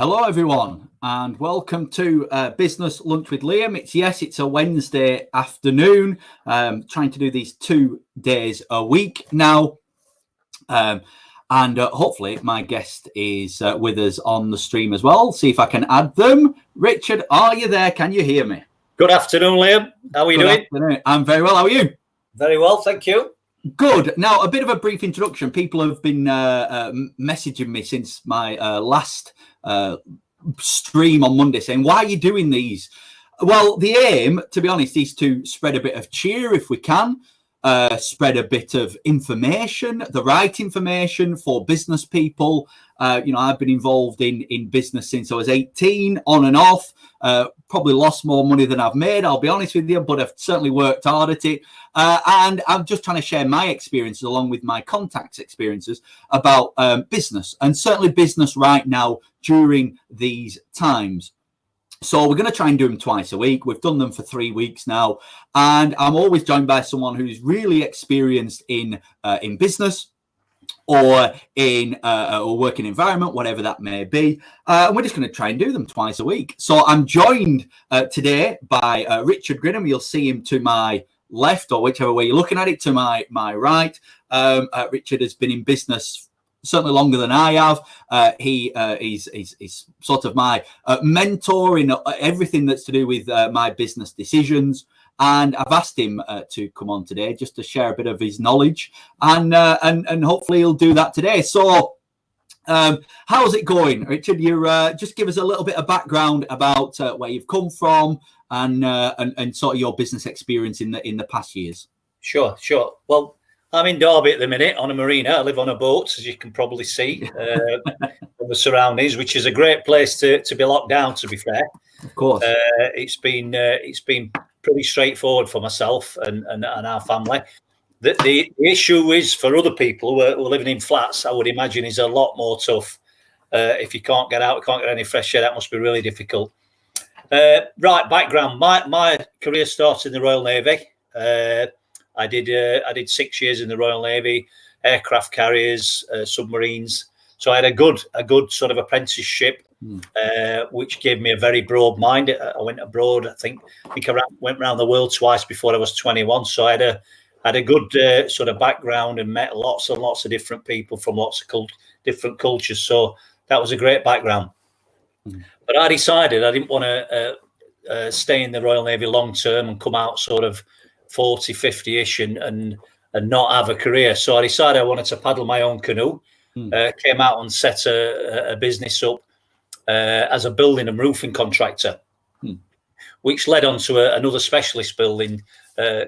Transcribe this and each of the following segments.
Hello, everyone, and welcome to Business Lunch with Liam. It's a Wednesday afternoon. Trying to do these 2 days a week now, and hopefully my guest is with us on the stream as well. See if I can add them. Richard, are you there? Can you hear me? Good afternoon, Liam. How are you doing? Afternoon. I'm very well. How are you? Very well, thank you. Good. Now, a bit of a brief introduction. People have been messaging me since my last stream on Monday saying, why are you doing these? Well, the aim, to be honest, is to spread a bit of cheer if we can, spread a bit of information, the right information for business people. I've been involved in business since I was 18, on and off. Probably lost more money than I've made, I'll be honest with you, but I've certainly worked hard at it. And I'm just trying to share my experiences along with my contacts' experiences about business, and certainly business right now during these times. So we're going to try and do them twice a week. We've done them for 3 weeks now, and I'm always joined by someone who's really experienced in business or in a working environment, whatever that may be. And we're just going to try and do them twice a week. So I'm joined today by Richard Grinham. You'll see him to my left, or whichever way you're looking at it, to my right. Richard has been in business certainly longer than I have. He's sort of my mentor in everything that's to do with my business decisions. And I've asked him to come on today just to share a bit of his knowledge, and hopefully he'll do that today. So, how's it going, Richard? You just give us a little bit of background about where you've come from and sort of your business experience in the past years. Sure. Well, I'm in Derby at the minute on a marina. I live on a boat, as you can probably see from the surroundings, which is a great place to be locked down, to be fair. Of course. It's been pretty straightforward for myself and our family. The issue is for other people who are living in flats, I would imagine, is a lot more tough. If you can't get out, can't get any fresh air, that must be really difficult. Right, background. My career started in the Royal Navy. I did 6 years in the Royal Navy, aircraft carriers, submarines. So I had a good sort of apprenticeship, which gave me a very broad mind. I went abroad. I think I went around the world twice before I was 21. So I had a good sort of background and met lots and lots of different people from lots of different cultures. So that was a great background. But I decided I didn't want to stay in the Royal Navy long term and come out sort of 40, 50-ish and not have a career. So I decided I wanted to paddle my own canoe. Came out and set a business up as a building and roofing contractor, which led on to another specialist building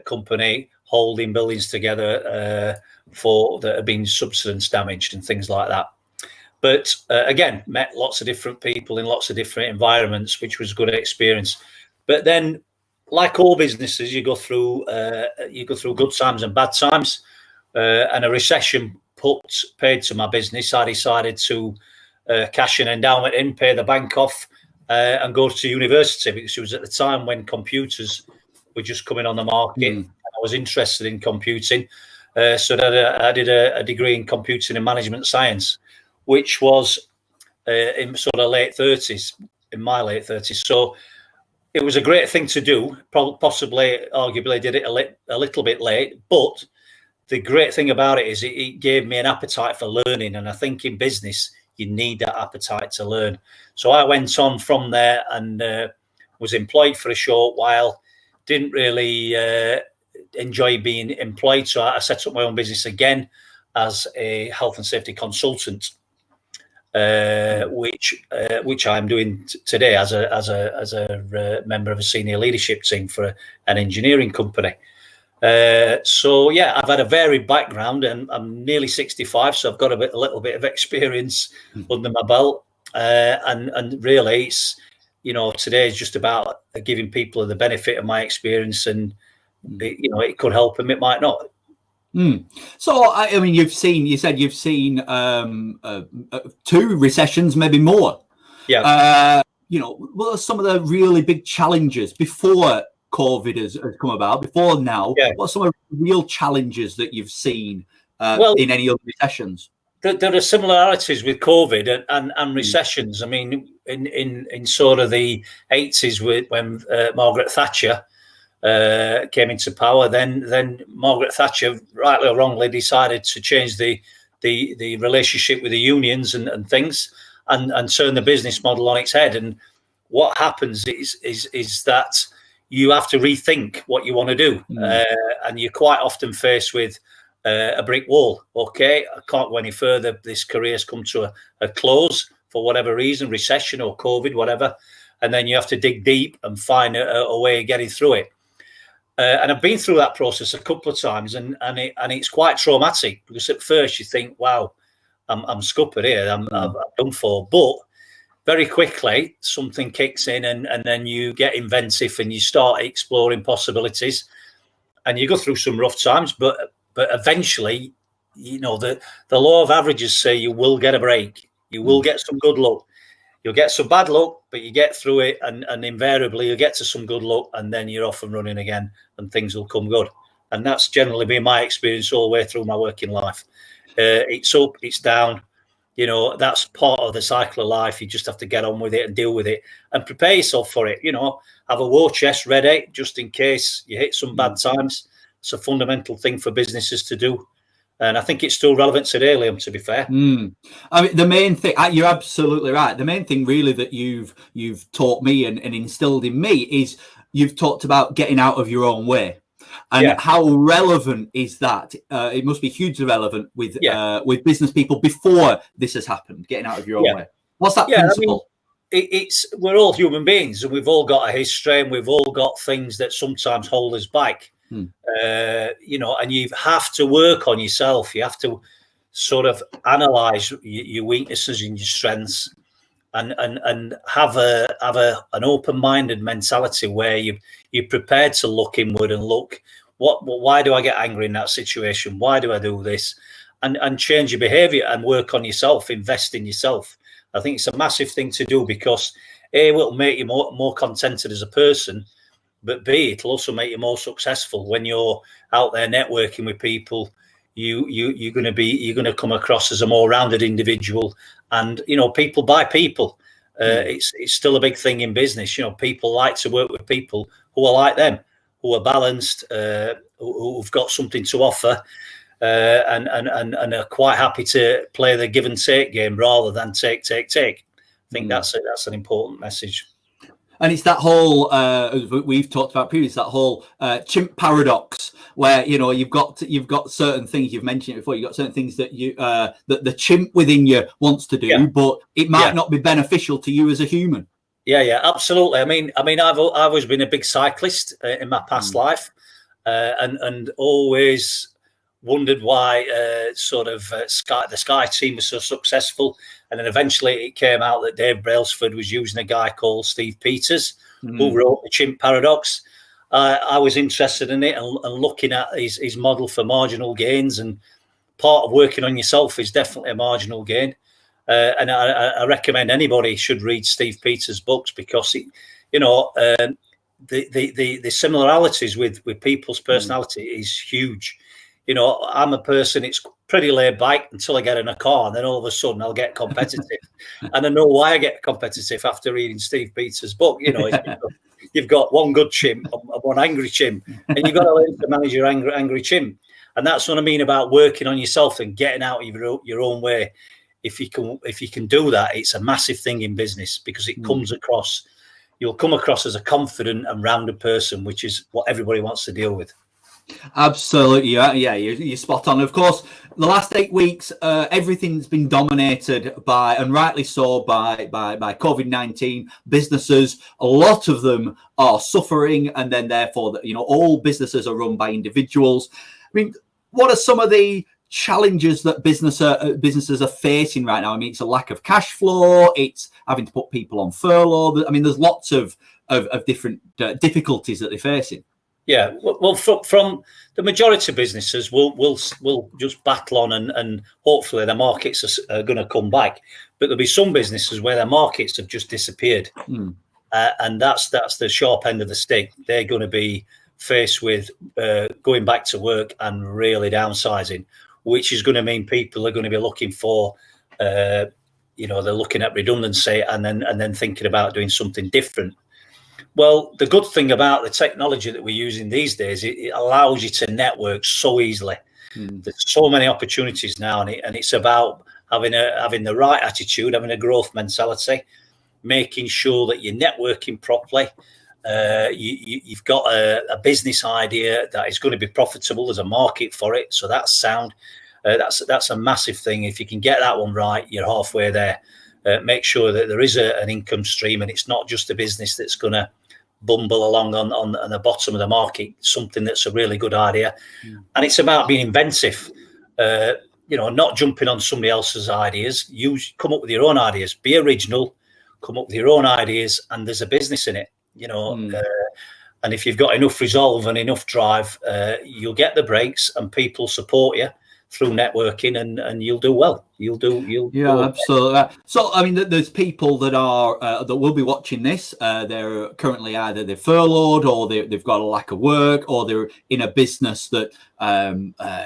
company holding buildings together that have been subsidence damaged and things like that. But again, met lots of different people in lots of different environments, which was a good experience. But then, like all businesses, you go through good times and bad times, and a recession put paid to my business. I decided to cash an endowment in, pay the bank off, and go to university, because it was at the time when computers were just coming on the market. And I was interested in computing, so I did a degree in computing and management science, which was in sort of in my late 30s. So it was a great thing to do. Possibly, arguably, did it a little bit late, but the great thing about it is it gave me an appetite for learning. And I think in business, you need that appetite to learn. So I went on from there and was employed for a short while. Didn't really enjoy being employed. So I set up my own business again as a health and safety consultant, which I'm doing today as a member of a senior leadership team for an engineering company. So yeah, I've had a varied background, and I'm nearly 65, so I've got a little bit of experience under my belt. And really, it's, today is just about giving people the benefit of my experience, and it could help them, it might not. So I mean, you said you've seen 2 recessions, maybe more. Yeah. What are some of the really big challenges before COVID has come about, before now? Yeah. What are some of the real challenges that you've seen in any other recessions? There are similarities with COVID and recessions. I mean, in sort of the 80s when Margaret Thatcher came into power, then Margaret Thatcher, rightly or wrongly, decided to change the relationship with the unions and things, and turn the business model on its head. And what happens is that you have to rethink what you want to do, and you're quite often faced with a brick wall. Okay, I can't go any further. This career's come to a close for whatever reason, recession or COVID, whatever, and then you have to dig deep and find a way of getting through it. And I've been through that process a couple of times, and it's quite traumatic, because at first you think, "Wow, I'm scuppered here. I'm done for." But very quickly something kicks in, and then you get inventive and you start exploring possibilities, and you go through some rough times, but eventually, the law of averages say you will get a break. You will get some good luck. You'll get some bad luck, but you get through it, and invariably you get to some good luck, and then you're off and running again, and things will come good. And that's generally been my experience all the way through my working life. It's up, it's down. That's part of the cycle of life. You just have to get on with it and deal with it and prepare yourself for it. Have a war chest ready just in case you hit some bad times. It's a fundamental thing for businesses to do. And I think it's still relevant today, Liam, to be fair. I mean, the main thing, you're absolutely right. The main thing really that you've taught me and instilled in me is you've talked about getting out of your own way. And how relevant is that? It must be hugely relevant with business people before this has happened, getting out of your own way. What's that principle? I mean, we're all human beings, and we've all got a history, and we've all got things that sometimes hold us back. And you have to work on yourself. You have to sort of analyze your weaknesses and your strengths, and have an open-minded mentality where you're prepared to look inward and look, why do I get angry in that situation? Why do I do this? And change your behavior and work on yourself, invest in yourself. I think it's a massive thing to do, because A, it will make you more contented as a person, but B, it'll also make you more successful when you're out there networking with people. You're going to come across as a more rounded individual, and people buy people. It's still a big thing in business. People like to work with people who are like them, who are balanced, who've got something to offer, and are quite happy to play the give and take game rather than take. I think that's an important message. And it's that whole as we've talked about previously, that whole chimp paradox, where you've got certain things, you've mentioned it before. You've got certain things that that the chimp within you wants to do, but it might not be beneficial to you as a human. Yeah, absolutely. I mean, I've always been a big cyclist in my past life, and always wondered why the Sky team was so successful. And then eventually it came out that Dave Brailsford was using a guy called Steve Peters, who wrote The Chimp Paradox. I was interested in it and looking at his model for marginal gains. And part of working on yourself is definitely a marginal gain. And I recommend anybody should read Steve Peters' books, because the similarities with people's personality is huge. I'm a person, it's pretty laid back until I get in a car, and then all of a sudden I'll get competitive. And I know why I get competitive after reading Steve Peters' book. You've got one good chimp and one angry chimp, and you've got to learn to manage your angry chimp. And that's what I mean about working on yourself and getting out of your own way. If you can do that, it's a massive thing in business, because it comes across, you'll come across as a confident and rounded person, which is what everybody wants to deal with. Absolutely, yeah, you're spot on. Of course, the last 8 weeks, everything's been dominated by, and rightly so, by COVID-19. Businesses, a lot of them are suffering, and then therefore, all businesses are run by individuals. I mean, what are some of the challenges that businesses are facing right now? I mean, it's a lack of cash flow. It's having to put people on furlough. I mean, there's lots of different difficulties that they're facing. Yeah, well, from the majority of businesses, we'll just battle on, and hopefully the markets are going to come back. But there'll be some businesses where their markets have just disappeared, and that's the sharp end of the stick. They're going to be faced with going back to work and really downsizing, which is going to mean people are going to be looking for they're looking at redundancy and then thinking about doing something different. Well, the good thing about the technology that we're using these days, it allows you to network so easily. There's so many opportunities now, and it's about having the right attitude, having a growth mentality, making sure that you're networking properly. You've got a business idea that is going to be profitable. There's a market for it, so that's sound. That's a massive thing. If you can get that one right, you're halfway there. Make sure that there is an income stream, and it's not just a business that's going to bumble along on the bottom of the market. Something that's a really good idea, and it's about being inventive. Not jumping on somebody else's ideas. Come up with your own ideas. Be original. Come up with your own ideas, and there's a business in it. And if you've got enough resolve and enough drive, you'll get the breaks, and people support you through networking, and you'll do well. You'll do absolutely. So I mean, there's people that are that will be watching this. They're currently either they're furloughed, or they've got a lack of work, or they're in a business that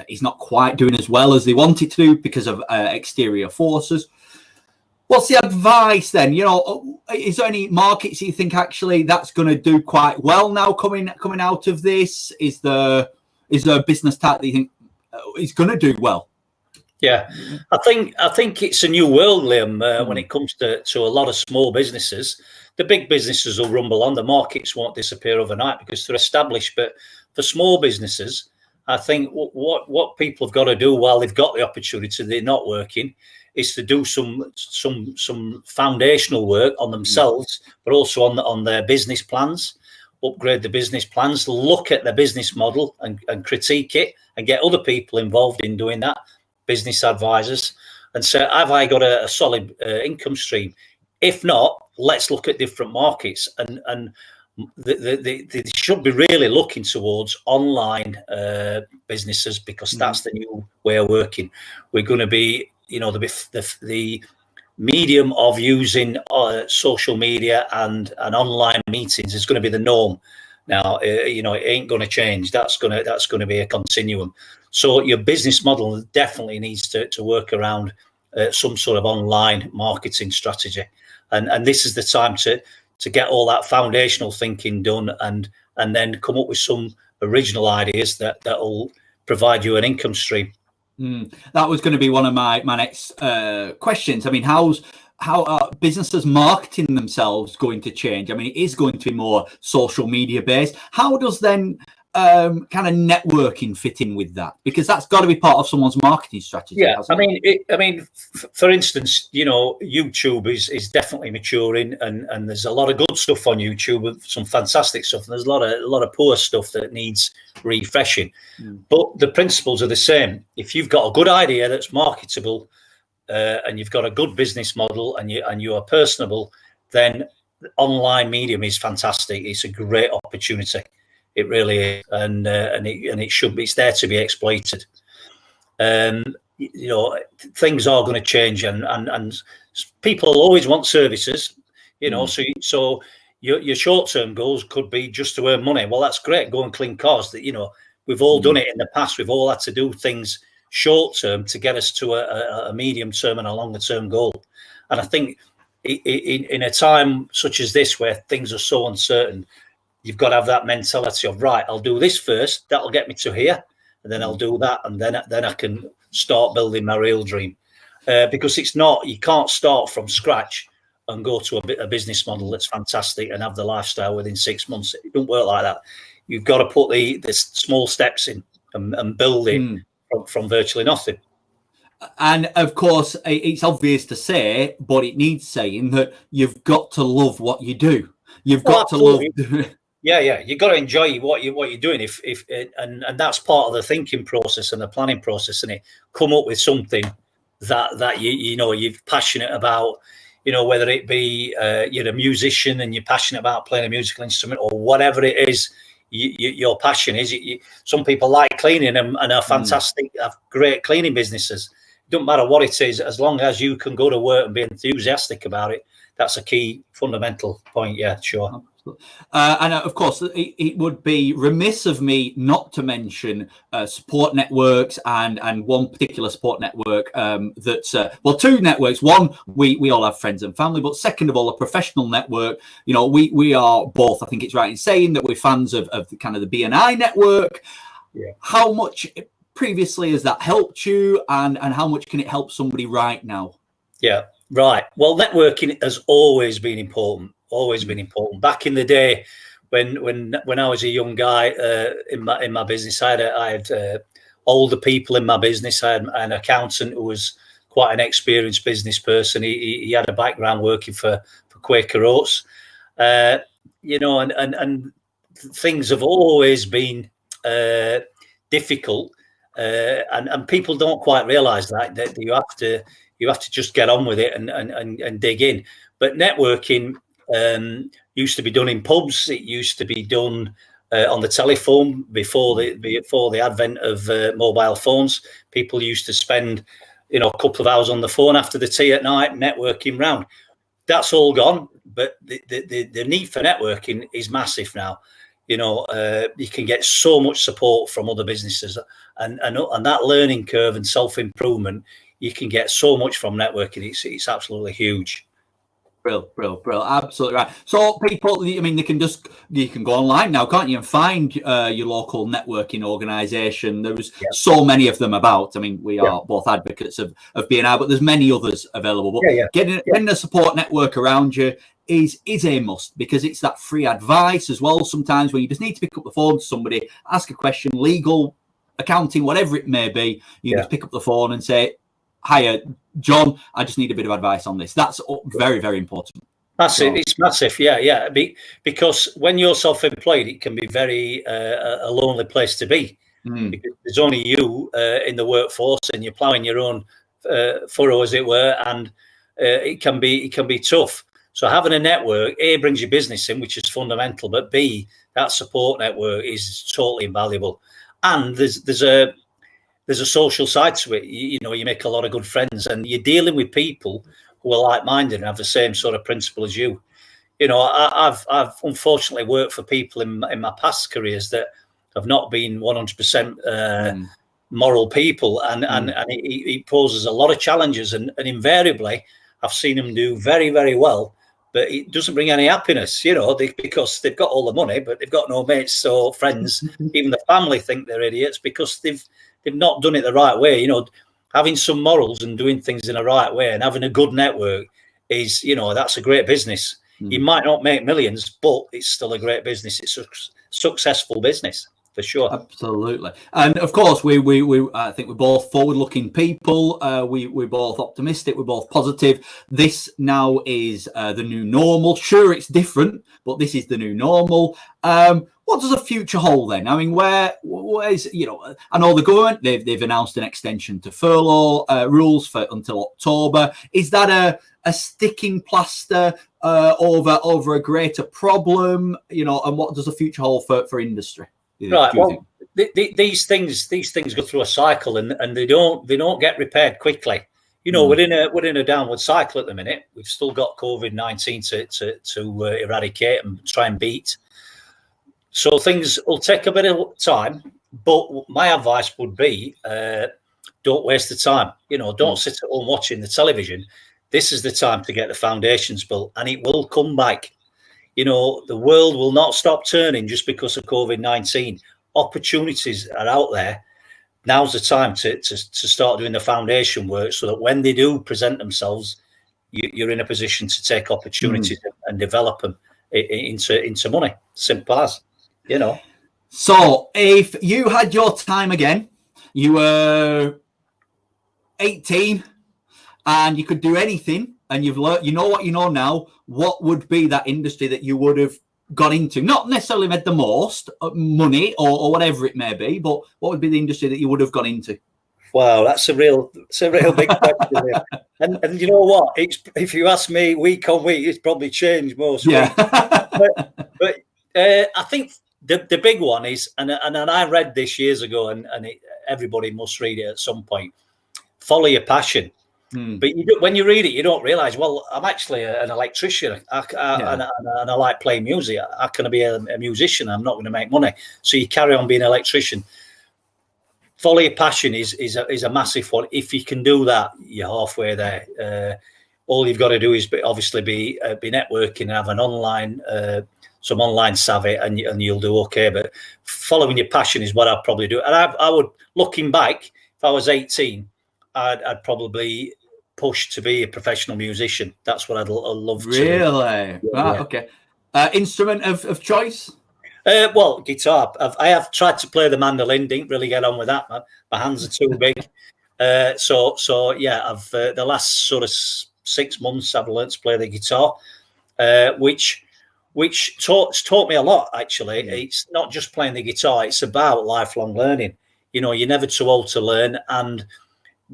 is not quite doing as well as they want it to do because of exterior forces. What's the advice then? Is there any markets you think actually that's going to do quite well now coming out of this? Is there a business type that you think is going to do well? Yeah, I think it's a new world, Liam. When it comes to a lot of small businesses, the big businesses will rumble on. The markets won't disappear overnight because they're established. But for small businesses, I think what people have got to do while they've got the opportunity, they're not working, is to do some foundational work on themselves, but also on their business plans. Upgrade the business plans, look at the business model and critique it, and get other people involved in doing that, business advisors, and say, have I got a solid income stream? If not, let's look at different markets, and they should be really looking towards online businesses, because that's the new way of working. We're going to be, the medium of using social media and online meetings is going to be the norm now. It ain't going to change. That's going to be a continuum. So your business model definitely needs to work around some sort of online marketing strategy, and this is the time to get all that foundational thinking done, and then come up with some original ideas that will provide you an income stream. That was going to be one of my next questions. I mean, how are businesses marketing themselves going to change? I mean, it is going to be more social media based. How does then kind of networking fit in with that? Because that's got to be part of someone's marketing strategy. Yeah, I mean, for instance, YouTube is definitely maturing, and there's a lot of good stuff on YouTube, some fantastic stuff, and there's a lot of poor stuff that needs refreshing. But the principles are the same. If you've got a good idea that's marketable, and you've got a good business model, and you are personable, then online medium is fantastic. It's a great opportunity. It really is, and it should be. It's there to be exploited. Things are going to change, and people always want services. So your short-term goals could be just to earn money. Well, that's great. Go and clean cars. That we've all done it in the past. We've all had to do things short-term to get us to a medium-term and a longer-term goal. And I think in a time such as this, where things are so uncertain, you've got to have that mentality of, right, I'll do this first. That'll get me to here, and then I'll do that, and then I can start building my real dream. Because you can't start from scratch and go to a business model that's fantastic and have the lifestyle within 6 months. It don't work like that. You've got to put the small steps in and build it from virtually nothing. And of course, it's obvious to say, but it needs saying, that you've got to love what you do. You've got to love. Yeah, you've got to enjoy what you're doing. And that's part of the thinking process and the planning process, and come up with something that you're passionate about. Whether it be you're a musician and you're passionate about playing a musical instrument, or whatever it is, your passion is. Some people like cleaning and are fantastic, have great cleaning businesses. It doesn't matter what it is, as long as you can go to work and be enthusiastic about it. That's a key fundamental point. Yeah, sure. And of course, it would be remiss of me not to mention support networks and one particular support network that's two networks. One, we all have friends and family, but second of all, a professional network. You know, we are both. I think it's right in saying that we're fans of the kind of the BNI network. Yeah. How much previously has that helped you, and how much can it help somebody right now? Yeah, right. Well, networking has always been important. Always been important. Back in the day, when I was a young guy in my business, I had older people in my business. I had an accountant who was quite an experienced business person. He had a background working for Quaker Oats, you know, and things have always been difficult, and people don't quite realise that you have to just get on with it and dig in. But networking used to be done in pubs. It used to be done on the telephone before the advent of mobile phones. People used to spend, you know, a couple of hours on the phone after the tea at night networking round. That's all gone. But the need for networking is massive now. You know, you can get so much support from other businesses, and that learning curve and self-improvement, you can get so much from networking. It's absolutely huge. Brill, absolutely right. So people, I mean, you can go online now, can't you, and find your local networking organisation. There's so many of them about. I mean, we are both advocates of BNI, but there's many others available. But getting a support network around you is a must, because it's that free advice as well. Sometimes when you just need to pick up the phone to somebody, ask a question, legal, accounting, whatever it may be, you just pick up the phone and say, "Hiya, John, I just need a bit of advice on this." That's very, very important. Massive. It's massive. Yeah. Because when you're self-employed, it can be very a lonely place to be. Because there's only you in the workforce, and you're ploughing your own furrow, as it were, and it can be tough. So having a network, A, brings your business in, which is fundamental, but B, that support network is totally invaluable. And there's a social side to it. You know, you make a lot of good friends, and you're dealing with people who are like-minded and have the same sort of principle as you. You know, I've unfortunately worked for people in my past careers that have not been 100% moral people, and it poses a lot of challenges. And invariably, I've seen them do very, very well, but it doesn't bring any happiness, you know, because they've got all the money, but they've got no mates or friends. Even the family think they're idiots because they've not done it the right way. You know, having some morals and doing things in the right way and having a good network is, you know, that's a great business. You might not make millions, but it's still a great business. It's a successful business, for sure. Absolutely. And of course, we I think we're both forward-looking people. We're both optimistic. We're both positive. This now is the new normal. Sure, it's different, but this is the new normal. What does the future hold then? I mean, where's, you know, I know the government, they've announced an extension to furlough rules for until October. Is that a sticking plaster over a greater problem, you know, and what does the future hold for industry? Right. Well, these things go through a cycle, and they don't get repaired quickly. You know, we're in a downward cycle at the minute. We've still got COVID-19 to eradicate and try and beat. So things will take a bit of time. But my advice would be, don't waste the time. You know, don't sit at home watching the television. This is the time to get the foundations built, and it will come back. You know, the world will not stop turning just because of COVID-19. Opportunities are out there. Now's the time to start doing the foundation work, so that when they do present themselves, you're in a position to take opportunities and develop them into money. Simple as, you know. So if you had your time again, you were 18 and you could do anything, and you've learned, you know what you know now, what would be that industry that you would have gone into? Not necessarily made the most money or whatever it may be, but what would be the industry that you would have gone into? Wow, that's a real big question. And you know what? If you ask me week on week, it's probably changed most weeks. But I think the big one is, and I read this years ago, and everybody must read it at some point. Follow your passion. But when you read it, you don't realise, well, I'm actually an electrician and I like playing music. How can I be a musician? I'm not going to make money. So you carry on being an electrician. Follow your passion is a massive one. If you can do that, you're halfway there. All you've got to do is obviously be networking and have an online, some online savvy, and you'll do okay. But following your passion is what I'd probably do. And I would, looking back, if I was 18, I'd probably push to be a professional musician. That's what I'd love to. Really? Right, okay. Instrument of choice? Well, guitar. I have tried to play the mandolin. Didn't really get on with that, man. My hands are too big. So yeah, I've the last sort of 6 months I've learned to play the guitar, which taught me a lot. Actually, it's not just playing the guitar; it's about lifelong learning. You know, you're never too old to learn, and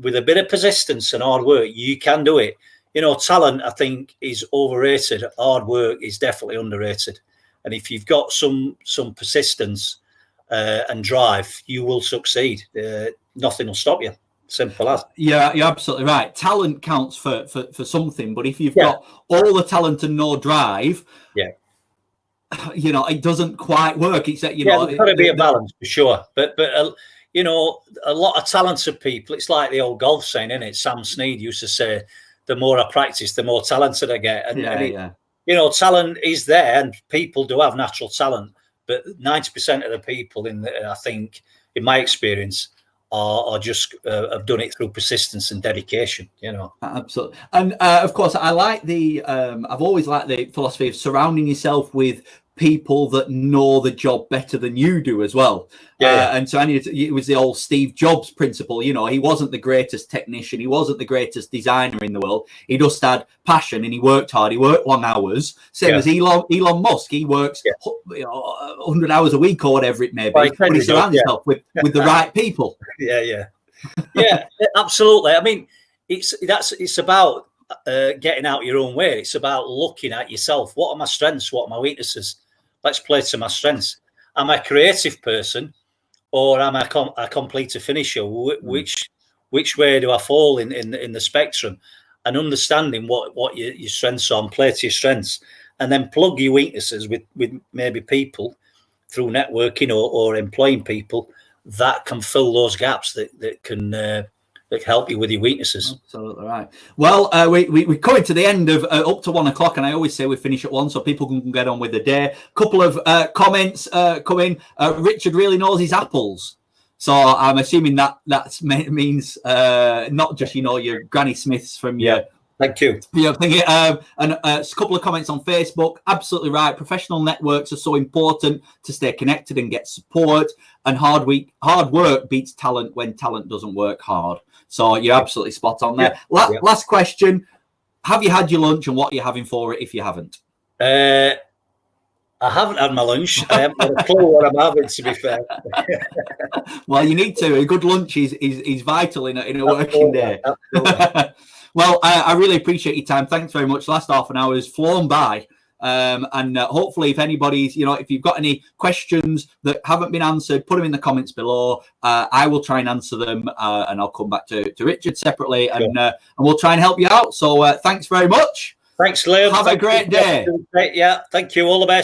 with a bit of persistence and hard work, you can do it. You know, talent, I think, is overrated. Hard work is definitely underrated. And if you've got some persistence and drive, you will succeed. Nothing will stop you. Simple as. Yeah, you're absolutely right. Talent counts for something, but if you've got all the talent and no drive, you know, it doesn't quite work. Except know, there's got to be a balance for sure. But you know, a lot of talented people. It's like the old golf saying, isn't it? Sam Snead used to say, "The more I practice, the more talented I get." And you know, talent is there, and people do have natural talent. But 90% of the people, I think, in my experience, are just have done it through persistence and dedication. You know, absolutely. And of course, I like I've always liked the philosophy of surrounding yourself with people that know the job better than you do as well. And so it was the old Steve Jobs principle. You know, he wasn't the greatest technician, he wasn't the greatest designer in the world. He just had passion and he worked hard. He worked long hours. Same as Elon Musk. He works 100 hours a week or whatever it may be. But he surrounds himself with the right people. Yeah, absolutely. I mean, it's about getting out your own way. It's about looking at yourself. What are my strengths? What are my weaknesses? Let's play to my strengths. Am I a creative person, or am I a completer finisher? Which way do I fall in the spectrum? And understanding what your strengths are, and play to your strengths, and then plug your weaknesses with maybe people through networking or employing people that can fill those gaps that can help you with your weaknesses. Absolutely right. Well, we're coming to the end of up to 1 o'clock, and I always say we finish at 1 so people can get on with the day. A couple of comments come in. Richard really knows his apples, so I'm assuming that means not just your Granny Smiths from your. Thank you. Yeah, thinking, and a couple of comments on Facebook. Absolutely right. Professional networks are so important to stay connected and get support. And hard work beats talent when talent doesn't work hard. So you're absolutely spot on there. Last question: have you had your lunch, and what are you having for it if you haven't? I haven't had my lunch. I haven't got a clue what I'm having, to be fair. Well, you need to. A good lunch is vital in a working day. Well, I really appreciate your time. Thanks very much. Last half an hour has flown by. And hopefully, if anybody's, if you've got any questions that haven't been answered, put them in the comments below. I will try and answer them, and I'll come back to Richard separately, and we'll try and help you out. So thanks very much. Thanks, Liam. Have a great day. Yeah, thank you. All the best.